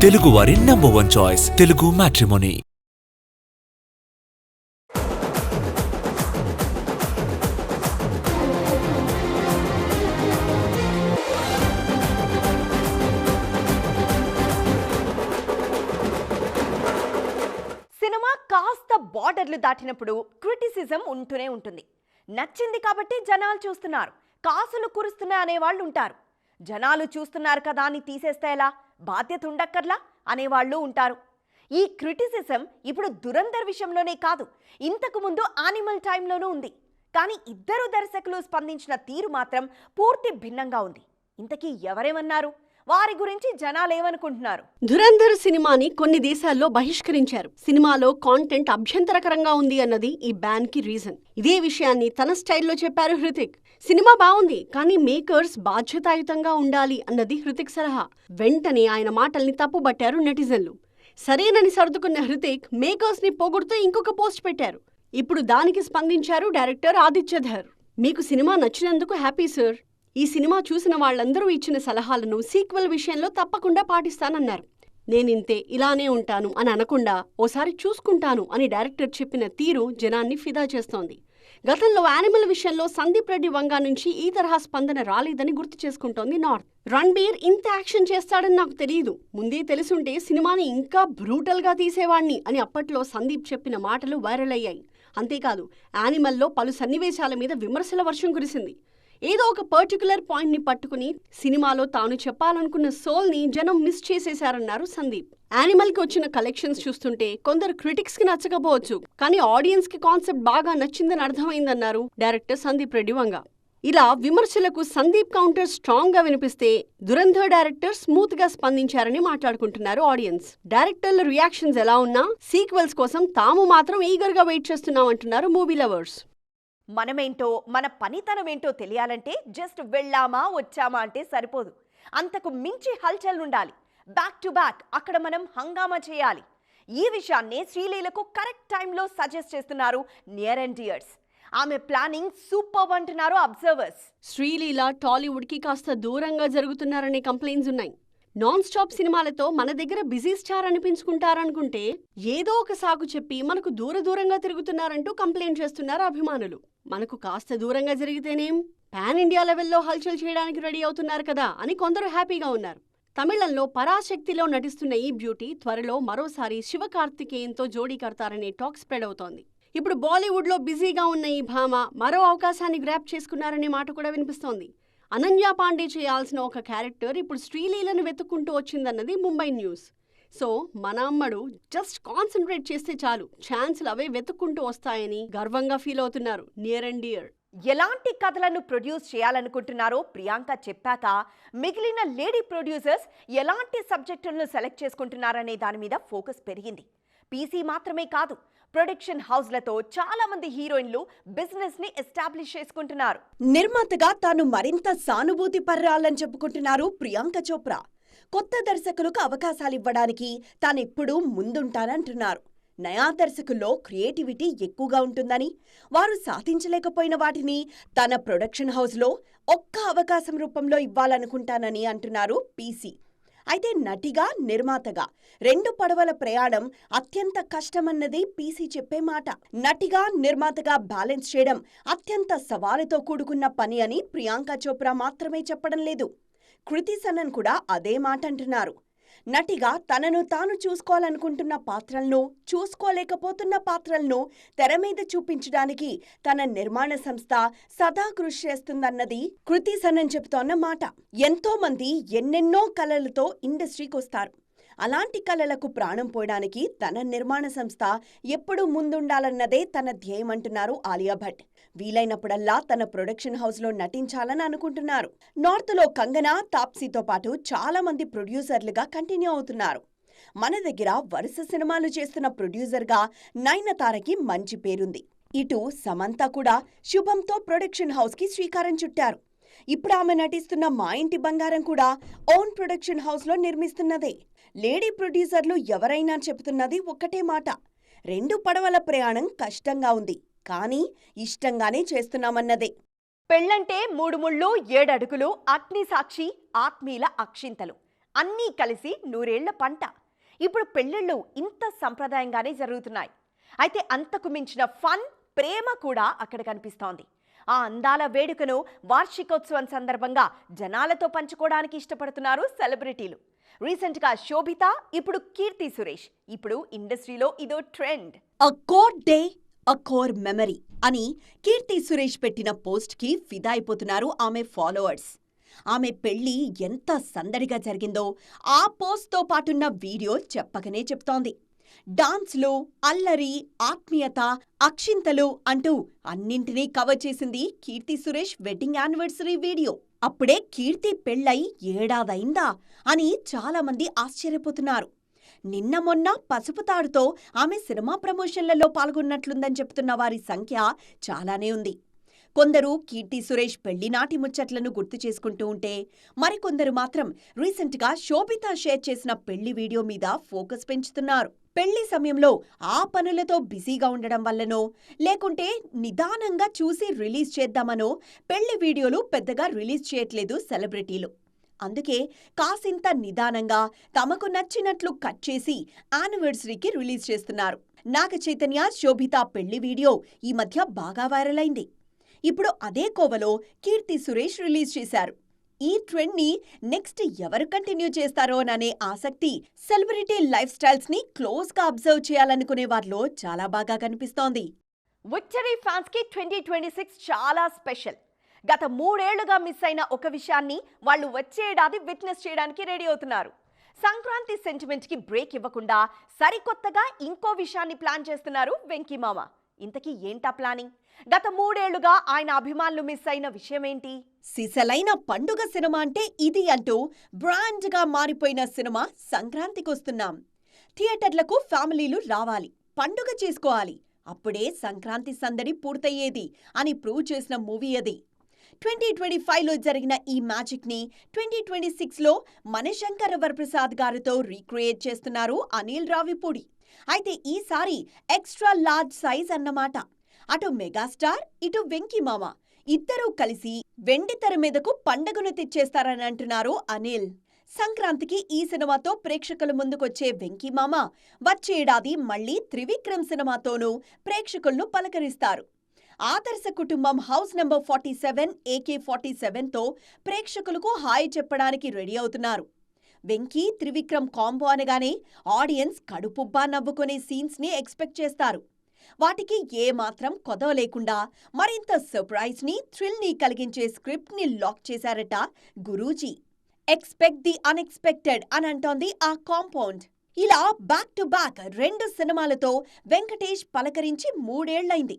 తెలుగువారి #1 choice Telugu matrimony. Cinema కాస్త బార్డర్లు దాటినప్పుడు criticism ఉంటూనే ఉంటుంది. నచ్చింది కాబట్టి జనాలు చూస్తున్నారు, కాసులు కురుస్తున్నాయి అనేవాళ్ళు ఉంటారు. జనాలు చూస్తున్నారు కదా అని తీసేస్తే ఎలా, బాధ్యత ఉండక్కర్లా అనేవాళ్ళు ఉంటారు. ఈ క్రిటిసిజం ఇప్పుడు దురంధర్ విషయంలోనే కాదు, ఇంతకు ముందు యానిమల్ టైంలోనూ ఉంది. కానీ ఇద్దరు దర్శకులు స్పందించిన తీరు మాత్రం పూర్తి భిన్నంగా ఉంది. ఇంతకీ ఎవరేమన్నారు, వారి గురించి జనాలేమనుకుంటున్నారు? దురంధర్ సినిమాని కొన్ని దేశాల్లో బహిష్కరించారు. సినిమాలో కాంటెంట్ అభ్యంతరకరంగా ఉంది అన్నది ఈ బ్యాన్ కి రీజన్. ఇదే విషయాన్ని తన స్టైల్లో చెప్పారు హృతిక్. సినిమా బాగుంది, కానీ మేకర్స్ బాధ్యతాయుతంగా ఉండాలి అన్నది హృతిక్ సలహా. వెంటనే ఆయన మాటల్ని తప్పుబట్టారు నెటిజన్లు. సరేనని సర్దుకున్న హృతిక్ మేకర్స్ ని పొగుడుతూ ఇంకొక పోస్ట్ పెట్టారు. ఇప్పుడు దానికి స్పందించారు డైరెక్టర్ ఆదిత్యధర్. మీకు సినిమా నచ్చినందుకు హ్యాపీ సార్. ఈ సినిమా చూసిన వాళ్లందరూ ఇచ్చిన సలహాలను సీక్వెల్ విషయంలో తప్పకుండా పాటిస్తానన్నారు. నేనింతే, ఇలానే ఉంటాను అని అనకుండా ఓసారి చూసుకుంటాను అని డైరెక్టర్ చెప్పిన తీరు జనాన్ని ఫిదా చేస్తోంది. గతంలో యానిమల్ విషయంలో సందీప్ రెడ్డి వంగా నుంచి ఈ తరహా స్పందన రాలేదని గుర్తు చేసుకుంటోంది నార్త్. రణ్బీర్ ఇంత యాక్షన్ చేస్తాడని నాకు తెలియదు, ముందే తెలుసుంటే సినిమాని ఇంకా బ్రూటల్గా తీసేవాణ్ణి అని అప్పట్లో సందీప్ చెప్పిన మాటలు వైరల్ అయ్యాయి. అంతేకాదు, యానిమల్లో పలు సన్నివేశాల మీద విమర్శల వర్షం కురిసింది. ఏదో ఒక పర్టికులర్ పాయింట్ ని పట్టుకుని సినిమాలో తాను చెప్పాలనుకున్న సోల్ ని జనం మిస్ చేసేశారన్నారు సందీప్. యానిమల్ కి వచ్చిన కలెక్షన్స్ చూస్తుంటే కొందరు క్రిటిక్స్ కి నచ్చకపోవచ్చు, కానీ ఆడియన్స్ కి కాన్సెప్ట్ బాగా నచ్చిందని అర్థమైందన్నారు డైరెక్టర్ సందీప్ రెడ్డి వంగ. ఇలా విమర్శలకు సందీప్ కౌంటర్ స్ట్రాంగ్ గా వినిపిస్తే దురంధర్ డైరెక్టర్ స్మూత్ గా స్పందించారని మాట్లాడుకుంటున్నారు ఆడియన్స్. డైరెక్టర్ల రియాక్షన్స్ ఎలా ఉన్నా సీక్వెల్స్ కోసం తాము మాత్రం ఈగర్ గా వెయిట్ చేస్తున్నామంటున్నారు మూవీ లవర్స్. మనమేంటో, మన పనితనమేంటో తెలియాలంటే జస్ట్ వెళ్ళామా వచ్చామా అంటే సరిపోదు. అంతకు మించి హల్చల్ ఉండాలి. బ్యాక్ టు బ్యాక్ అక్కడ మనం హంగామా చేయాలి. ఈ విషయాన్నే శ్రీలీలకు కరెక్ట్ టైంలో సజెస్ట్ చేస్తున్నారు నియర్ అండ్ డియర్స్. ఆమె ప్లానింగ్ సూపర్ అంటున్నారు అబ్జర్వర్స్. శ్రీలీల టాలీవుడ్ కి కాస్త దూరంగా జరుగుతున్నారనే కంప్లైంట్స్ ఉన్నాయి. నాన్ స్టాప్ సినిమాలతో మన దగ్గర బిజీ స్టార్ అనిపించుకుంటారనుకుంటే ఏదో ఒక సాకు చెప్పి మనకు దూరంగా తిరుగుతున్నారంటూ కంప్లైంట్ చేస్తున్నారు అభిమానులు. మనకు కాస్త దూరంగా జరిగితేనేం, పాన్ ఇండియా లెవెల్లో హల్చల్ చేయడానికి రెడీ అవుతున్నారు కదా అని కొందరు హ్యాపీగా ఉన్నారు. తమిళంలో పరాశక్తిలో నటిస్తున్న ఈ బ్యూటీ త్వరలో మరోసారి శివకార్తికేయన్తో జోడీ కడతారనే టాక్ స్ప్రెడ్ అవుతోంది. ఇప్పుడు బాలీవుడ్ లో బిజీగా ఉన్న ఈ భామ మరో అవకాశాన్ని గ్రాప్ చేసుకున్నారనే మాట కూడా వినిపిస్తోంది. అనన్య పాండే చేయాల్సిన ఒక క్యారెక్టర్ ఇప్పుడు శ్రీలీలను వెతుక్కుంటూ వచ్చిందన్నది ముంబై న్యూస్. సో మన అమ్మడు జస్ట్ కాన్సన్ట్రేట్ చేస్తే చాలు, ఛాన్సులు అవే వెతుక్కుంటూ వస్తాయని గర్వంగా ఫీల్ అవుతున్నారు నియర్ అండ్ డియర్. ఎలాంటి కథలను ప్రొడ్యూస్ చేయాలనుకుంటున్నారో ప్రియాంక చెప్పాక మిగిలిన లేడీ ప్రొడ్యూసర్స్ ఎలాంటి సబ్జెక్టులను సెలెక్ట్ చేసుకుంటున్నారనే దాని మీద ఫోకస్ పెరిగింది. పీసీ మాత్రమే కాదు, ప్రొడక్షన్ హౌస్లతో చాలా మంది హీరోయిన్లు బిజినెస్ ని ఎస్టాబ్లిష్ చేసుకుంటున్నారు. నిర్మాతగా తాను మరింత సానుభూతి పర్రాలని చెప్పుకుంటున్నారు ప్రియాంక చోప్రా. కొత్త దర్శకులకు అవకాశాలివ్వడానికి తానెప్పుడూ ముందుంటానంటున్నారు. నయా దర్శకుల్లో క్రియేటివిటీ ఎక్కువగా ఉంటుందని, వారు సాధించలేకపోయిన వాటిని తన ప్రొడక్షన్ హౌస్లో ఒక్క అవకాశం రూపంలో ఇవ్వాలనుకుంటానని అంటున్నారు పీసీ. అయితే నటిగా, నిర్మాతగా రెండు పడవల ప్రయాణం అత్యంత కష్టమన్నది పీసీ చెప్పే మాట. నటిగా, నిర్మాతగా బ్యాలెన్స్ చేయడం అత్యంత సవాలుతో కూడుకున్న పని అని ప్రియాంక చోప్రా మాత్రమే చెప్పడం లేదు, కృతి సనన్ కూడా అదే మాట అంటున్నారు. నటిగా తనను తాను చూసుకోవాలనుకుంటున్న పాత్రలను, చూసుకోలేకపోతున్న పాత్రలను తెర మీద చూపించడానికి తన నిర్మాణ సంస్థ సదా కృషి చేస్తుందన్నది కృతి సనన్ చెబుతోన్న మాట. ఎంతో మంది ఎన్నెన్నో కళలతో ఇండస్ట్రీకొస్తారు. అలాంటి కళలకు ప్రాణం పోయడానికి తన నిర్మాణ సంస్థ ఎప్పుడూ ముందుండాలన్నదే తన ధ్యేయమంటున్నారు ఆలియా భట్. వీలైనప్పుడల్లా తన ప్రొడక్షన్ హౌస్లో నటించాలని అనుకుంటున్నారు. నార్త్లో కంగనా, తాప్సీతో పాటు చాలా మంది ప్రొడ్యూసర్లుగా కంటిన్యూ అవుతున్నారు. మన దగ్గర వరుస సినిమాలు చేస్తున్న ప్రొడ్యూసర్గా నయనతారకి మంచి పేరుంది. ఇటు సమంత కూడా శుభంతో ప్రొడక్షన్ హౌస్కి శ్రీకారం చుట్టారు. ఇప్పుడు ఆమె నటిస్తున్న మా ఇంటి బంగారం కూడా ఓన్ ప్రొడక్షన్ హౌస్లో నిర్మిస్తున్నదే. లేడీ ప్రొడ్యూసర్లు ఎవరైనా చెబుతున్నది ఒక్కటే మాట, రెండు పడవల ప్రయాణం కష్టంగా ఉంది, కానీ ఇష్టంగానే చేస్తున్నామన్నదే. పెళ్ళంటే 3 ముళ్ళు 7 అడుగులు, అగ్ని సాక్షి, ఆత్మీయుల అక్షింతలు. అన్నీ కలిసి నూరేళ్ల పంట. ఇప్పుడు పెళ్ళిళ్ళు ఇంత సంప్రదాయంగానే జరుగుతున్నాయి. అయితే అంతకు మించిన ఫన్, ప్రేమ కూడా అక్కడ కనిపిస్తోంది. ఆ అందాల వేడుకను వార్షికోత్సవం సందర్భంగా జనాలతో పంచుకోవడానికి ఇష్టపడుతున్నారు సెలబ్రిటీలు. రీసెంట్గా శోభిత, ఇప్పుడు కీర్తి సురేష్. ఇప్పుడు ఇండస్ట్రీలో ఇదో ట్రెండ్. అ కోర్ డే, అ కోర్ మెమరీ అని కీర్తి సురేష్ పెట్టిన పోస్ట్కి ఫిదా అయిపోతున్నారు ఆమె ఫాలోవర్స్. ఆమె పెళ్లి ఎంత సందడిగా జరిగిందో ఆ పోస్ట్తో పాటున్న వీడియో చెప్పకనే చెప్తోంది. డాన్స్లు, అల్లరి, ఆత్మీయత, అక్షింతలు అంటూ అన్నింటినీ కవర్ చేసింది Keerthy Suresh wedding anniversary video. అప్పుడే కీర్తి పెళ్ళై ఏడాదైందా అని చాలామంది ఆశ్చర్యపోతున్నారు. నిన్న మొన్న పసుపు తాడుతో ఆమె సినిమా ప్రమోషన్లలో పాల్గొన్నట్లుందని చెప్తున్న వారి సంఖ్య చాలానే ఉంది. కొందరు కీర్తి సురేష్ పెళ్లినాటి ముచ్చట్లను గుర్తు చేసుకుంటూ ఉంటే, మరికొందరు మాత్రం రీసెంట్గా శోభిత షేర్ చేసిన పెళ్లి వీడియో మీద ఫోకస్ పెంచుతున్నారు. పెళ్లి సమయంలో ఆ పనులతో బిజీగా ఉండడం వల్లనో, లేకుంటే నిదానంగా చూసి రిలీజ్ చేద్దామనో పెళ్లి వీడియోలు పెద్దగా రిలీజ్ చేయట్లేదు సెలబ్రిటీలు. అందుకే కాసింత నిదానంగా తమకు నచ్చినట్లు కట్ చేసి యానివర్సరీకి రిలీజ్ చేస్తున్నారు. నాగ చైతన్య, శోభిత పెళ్లి వీడియో ఈ మధ్య బాగా వైరల్ అయింది. ఇప్పుడు అదే కోవలో కీర్తి సురేష్ రిలీజ్ చేశారు. ఈ ట్రెండ్ని నెక్స్ట్ ఎవరు కంటిన్యూ చేస్తారోననే ఆసక్తి సెలబ్రిటీ లైఫ్ స్టైల్స్ ని క్లోజ్గా అబ్జర్వ్ చేయాలనుకునే వారిలో చాలా బాగా కనిపిస్తోంది. విక్టరీ ఫ్యాన్స్ కి 2026 చాలా స్పెషల్. గత 3 ఏళ్లుగా మిస్ అయిన ఒక విషయాన్ని వాళ్ళు వచ్చే ఏడాది విట్నెస్ చేయడానికి రెడీ అవుతున్నారు. సంక్రాంతి సెంటిమెంట్ కి బ్రేక్ ఇవ్వకుండా సరికొత్తగా ఇంకో విషయాన్ని ప్లాన్ చేస్తున్నారు వెంకీ మామ. ఇంతకీ ఏంటా ప్లానింగ్? గత 3 ఏళ్లుగా ఆయన అభిమానులు మిస్ అయిన విషయమేంటి? సిసలైన పండుగ సినిమా అంటే ఇది అంటూ బ్రాండ్గా మారిపోయిన సినిమా సంక్రాంతికొస్తున్నాం. థియేటర్లకు ఫ్యామిలీలు రావాలి, పండుగ చేసుకోవాలి, అప్పుడే సంక్రాంతి సందడి పూర్తయ్యేది అని ప్రూవ్ చేసిన మూవీ అది. 2025లో జరిగిన ఈ మ్యాజిక్ని 2026లో మనశంకర వరప్రసాద్ గారితో రీక్రియేట్ చేస్తున్నారు అనిల్ రావిపూడి. అయితే ఈసారి ఎక్స్ట్రా లార్జ్ సైజ్ అన్నమాట. అటు మెగాస్టార్, ఇటు వెంకీ మామ ఇద్దరూ కలిసి వెండితెర మీదకు పండగను తెచ్చేస్తారని అంటున్నారు అనిల్. సంక్రాంతికి ఈ సినిమాతో ప్రేక్షకుల ముందుకొచ్చే వెంకీ మామ వచ్చేడాది మళ్లీ త్రివిక్రమ్ సినిమాతోనూ ప్రేక్షకులను పలకరిస్తారు. ఆదర్శ కుటుంబం హౌస్ నంబర్ 47 AK-47తో ప్రేక్షకులకు హాయ్ చెప్పడానికి రెడీ అవుతున్నారు. వెంకీ, త్రివిక్రమ్ కాంబో అనగానే ఆడియన్స్ కడుపుబ్బా నవ్వుకునే సీన్స్ని ఎక్స్పెక్ట్ చేస్తారు. వాటికి ఏమాత్రం కొదవ లేకుండా మరింత సర్ప్రైజ్ని, థ్రిల్ని కలిగించే స్క్రిప్ట్ని లాక్ చేశారట గురూజీ. ఎక్స్పెక్ట్ ది అన్ఎక్స్పెక్టెడ్ అని అంటోంది ఆ కాంపౌండ్. ఇలా బ్యాక్ టు బ్యాక్ 2 సినిమాలతో వెంకటేష్ పలకరించి 3 ఏళ్లైంది.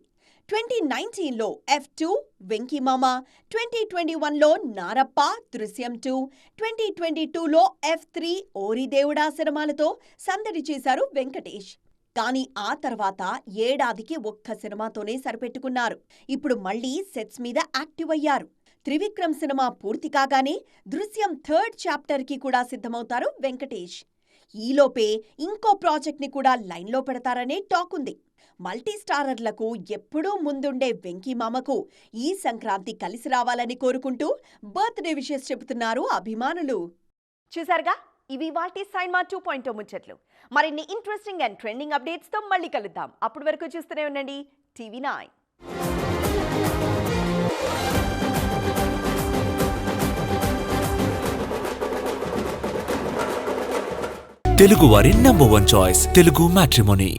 2019లో F2 వెంకీ మామ, 2021లో నారప్ప దృశ్యం 2, 2022లో F3 ఓరి దేవుడా సినిమాలతో సందడి చేశారు వెంకటేష్. కానీ ఆ తర్వాత ఏడాదికి ఒక్క సినిమాతోనే సరిపెట్టుకున్నారు. ఇప్పుడు మళ్లీ సెట్స్ మీద యాక్టివ్ అయ్యారు. త్రివిక్రమ్ సినిమా పూర్తి కాగానే దృశ్యం 3rd చాప్టర్కి కూడా సిద్ధమవుతారు వెంకటేష్. ఈలోపే ఇంకో ప్రాజెక్ట్ని కూడా లైన్లో పెడతారనే టాక్ ఉంది. మల్టీస్టారర్లకు ఎప్పుడూ ముందుండే వెంకీ మామకు ఈ సంక్రాంతి కలిసి రావాలని కోరుకుంటూ బర్త్డే విషెస్ చెబుతున్నారు అభిమానులు. చూసారుగా, ఇవి వాటి సైన్మా 2.0 ముచ్చట్లు. మరిన్ని ఇంట్రెస్టింగ్ అండ్ ట్రెండింగ్ అప్డేట్స్తో మళ్ళీ కలుద్దాం. అప్పటి వరకు చూస్తూనే ఉండండి TV9. తెలుగు వారి నంబర్ 1 చాయిస్ తెలుగు మ్యాట్రిమోనీ.